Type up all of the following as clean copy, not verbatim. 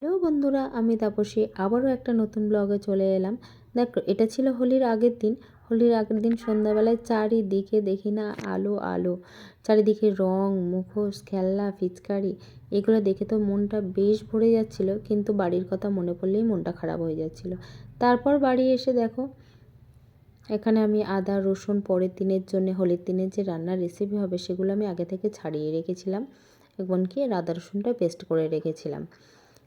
Hello বন্ধুরা, আমি তাপসী আবারও একটা নতুন ব্লগে চলে এলাম। দেখো, এটা ছিল হোলির আগের দিন। হোলির আগের দিন সন্ধ্যাবেলায় চারিদিকে দেখি না আলো আলো, চারিদিকে রং, মুখোশ, খেলনা, পিচকারি, এগুলো দেখে তো মনটা বেশ ভরে যাচ্ছিল, কিন্তু বাড়ির কথা মনে পড়লেই মনটা খারাপ হয়ে যাচ্ছিল। তারপর বাড়ি এসে দেখো, এখানে আমি আদা রসুন পরের দিনের জন্য, হোলির দিনের যে রান্নার রেসিপি হবে সেগুলো আমি আগে থেকে ছাড়িয়ে রেখেছিলাম, এমনকি আদা রসুনটা পেস্ট করে রেখেছিলাম।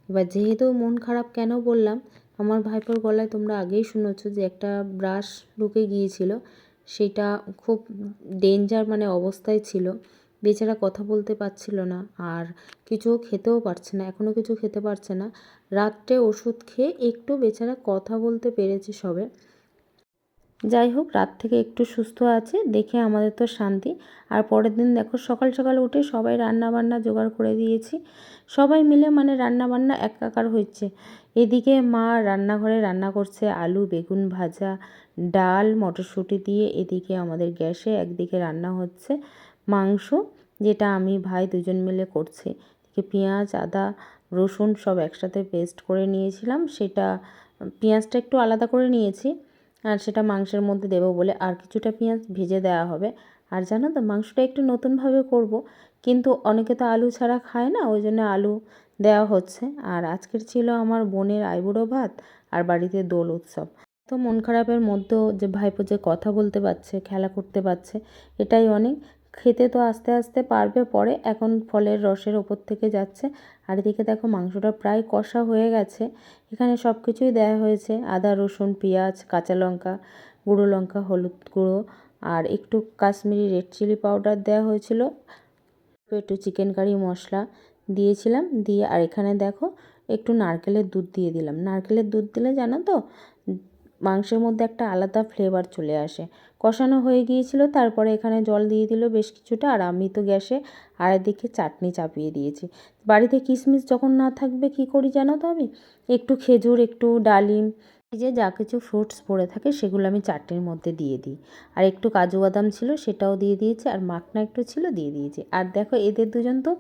এবার যেহেতু মন খারাপ কেন বললাম, আমার ভাইপোর গলায় তোমরা আগেই শুনেছো যে একটা ব্রাশ ঢুকে গিয়েছিল, সেটা খুব ডেঞ্জার অবস্থায় ছিল। বেচারা কথা বলতে পারছিল না, আর কিছু খেতেও পারছে না, এখনও কিছু খেতে পারছে না। রাত্রে ওষুধ খেয়ে একটু বেচারা কথা বলতে পেরেছে সবে। যাই হোক, রাত থেকে একটু সুস্থ আছে দেখে আমাদের তো শান্তি। আর পরের দিন দেখো, সকাল সকাল উঠে সবাই রান্না বান্না জোগাড় করে দিয়েছি। সবাই মিলে রান্না বান্না একাকার হচ্ছে। এদিকে মা রান্নাঘরে রান্না করছে আলু বেগুন ভাজা, ডাল মটরশুঁটি দিয়ে। এদিকে আমাদের গ্যাসে একদিকে রান্না হচ্ছে মাংস, যেটা আমি ভাই দুজন মিলে করছি। এদিকে পেঁয়াজ আদা রসুন সব একসাথে পেস্ট করে নিয়েছিলাম, সেটা পেঁয়াজটা একটু আলাদা করে নিয়েছি, আর সেটা মাংসের মধ্যে দেবো বলে। আর কিছুটা পেঁয়াজ ভেজে দেওয়া হবে। আর জানো তো, মাংসটা একটু নতুনভাবে করব, কিন্তু অনেকে তো আলু ছাড়া খায় না, ওই জন্য আলু দেওয়া হচ্ছে। আর আজকের ছিল আমার বোনের আইবুড়ো ভাত আর বাড়িতে দোল উৎসব। তো মন খারাপের মধ্যেও যে ভাইপো যে কথা বলতে পারছে, খেলা করতে পারছে, এটাই অনেক। খেতে তো আস্তে আস্তে পারবে পরে, এখন ফলের রসের ওপর থেকে যাচ্ছে। আর এদিকে দেখো, মাংসটা প্রায় কষা হয়ে গেছে। এখানে সব কিছুই দেওয়া হয়েছে, আদা রসুন পেঁয়াজ কাঁচা লঙ্কা গুঁড়ো লঙ্কা হলুদ গুঁড়ো আর একটু কাশ্মীরি রেড চিলি পাউডার দেওয়া হয়েছিল, একটু চিকেন কারি মশলা দিয়েছিলাম দিয়ে। আর এখানে দেখো, একটু নারকেলের দুধ দিয়ে দিলাম। নারকেলের দুধ দিলে জানো তো, মাংসের মধ্যে একটা আলাদা ফ্লেভার চলে আসে। কষানো হয়ে গিয়েছিল, তারপরে এখানে জল দিয়ে দিল বেশ কিছুটা। আর আমি তো গ্যাসে আর এদিকে চাটনি চাপিয়ে দিয়েছি। বাড়িতে কিশমিশ যখন না থাকবে কি করি জানো তো, আমি একটু খেজুর একটু ডালিম, এই যে যা কিছু ফ্রুটস পড়ে থাকে সেগুলো আমি চাটনির মধ্যে দিয়ে দিই। আর একটু কাজু বাদাম ছিল সেটাও দিয়ে দিয়েছি, আর মাখনা একটু ছিল দিয়ে দিয়েছি। আর দেখো, এদের দুজন তো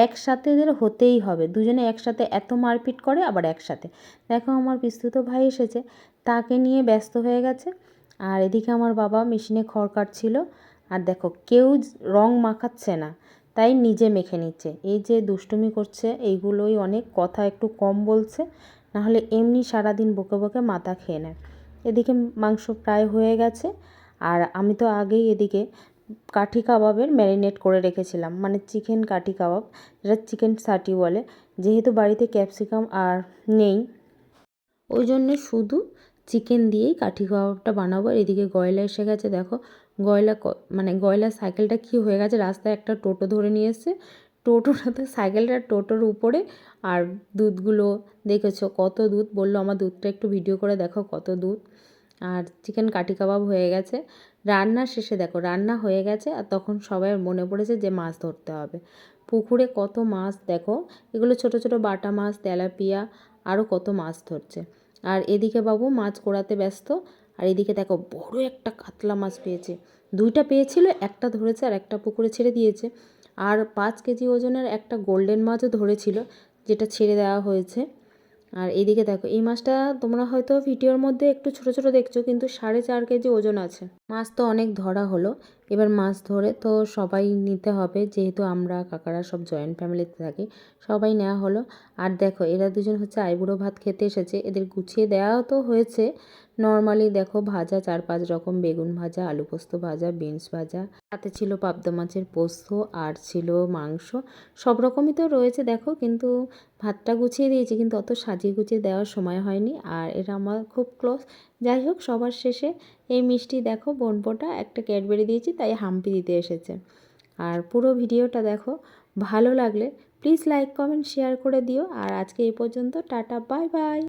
একসাথে, এদের হতেই হবে, দুজনে একসাথে এত মারপিট করে। আবার একসাথে দেখো, আমার পিস্তুত ভাই এসেছে, তাকে নিয়ে ব্যস্ত হয়ে গেছে। আর এদিকে আমার বাবা মেশিনে খড় কাটছিল। আর দেখো, কেউ রং মাখাচ্ছে না, তাই নিজে মেখে নিচ্ছে। এই যে দুষ্টুমি করছে, এইগুলোই অনেক, কথা একটু কম বলছে, নাহলে এমনি সারাদিন বকে বকে মাথা খেয়ে নেয়। এদিকে মাংস প্রায় হয়ে গেছে। আর আমি তো আগেই এদিকে কাঠি কাবাবের ম্যারিনেট করে রেখেছিলাম, চিকেন কাঠি কাবাব, যেটা চিকেন সাটি বলে। যেহেতু বাড়িতে ক্যাপসিকাম আর নেই, ওই জন্যে শুধু চিকেন দিয়েই কাঠি কাবাবটা বানাবো। এদিকে গয়লা এসে গেছে দেখো, গয়লা গয়লার সাইকেলটা কি হয়ে গেছে, রাস্তায় একটা টোটো ধরে নিয়ে এসছে, টোটোটাতে সাইকেলটা টোটোর উপরে। আর দুধগুলো দেখেছো কত দুধ, বললো আমার দুধটা একটু ভিডিও করে দেখো কত দুধ। আর চিকেন কাঠি কাবাব হয়ে গেছে। রান্না শেষে দেখো, রান্না হয়ে গেছে, আর তখন সবাই মনে পড়েছে যে মাছ ধরতে হবে। পুকুরে কত মাছ দেখো, এগুলো ছোট ছোট বাটা মাছ, তেলাপিয়া, আরও কত মাছ ধরছে। আর এদিকে বাবু মাছ কোড়াতে ব্যস্ত। আর এদিকে দেখো, বড় একটা কাতলা মাছ পেয়েছে, দুইটা পেয়েছিল, একটা ধরেছে আর একটা পুকুরে ছেড়ে দিয়েছে। আর 5 কেজি ওজনের একটা গোল্ডেন মাছও ধরেছিল, যেটা ছেড়ে দেওয়া হয়েছে। আর এইদিকে দেখো, এই মাছটা তোমরা হয়তো ভিডিওর মধ্যে একটু ছোট ছোট দেখছো, কিন্তু 4.5 কেজি ওজন আছে। মাছ তো অনেক ধরা হলো। এবার মাছ ধরে তো সবাই নিতে হবে, যেহেতু আমরা কাকারা সব জয়েন্ট ফ্যামিলিতে থাকি, সবাই নেওয়া হলো। আর দেখো, এরা দুজন হচ্ছে আইবুড়ো ভাত খেতে এসেছে, এদের গুছিয়ে দেওয়াও তো হয়েছে। নর্মালি দেখো, ভাজা 4-5 রকম, বেগুন ভাজা আলু পোস্ত ভাজা বিনস ভাজা, সাথে ছিল পাবদা মাছের পোস্ত, আর ছিল মাংস, সব রকমই তো রয়েছে দেখো। কিন্তু ভাতটা গুছিয়ে দিয়েছি, কিন্তু অত সাজিয়ে গুছিয়ে দেওয়ার সময় হয়নি। আর এরা আমার খুব ক্লোজ। যাই হোক, সবার শেষে এই মিষ্টি দেখো, বোনপোটা একটা ক্যাডবেরি দিয়েছি, তাই হাম্পি দিতে এসেছে। আর পুরো ভিডিওটা দেখো, ভালো লাগলে প্লিজ লাইক কমেন্ট শেয়ার করে দিও। আর আজকে এই পর্যন্ত, টাটা বাই বাই।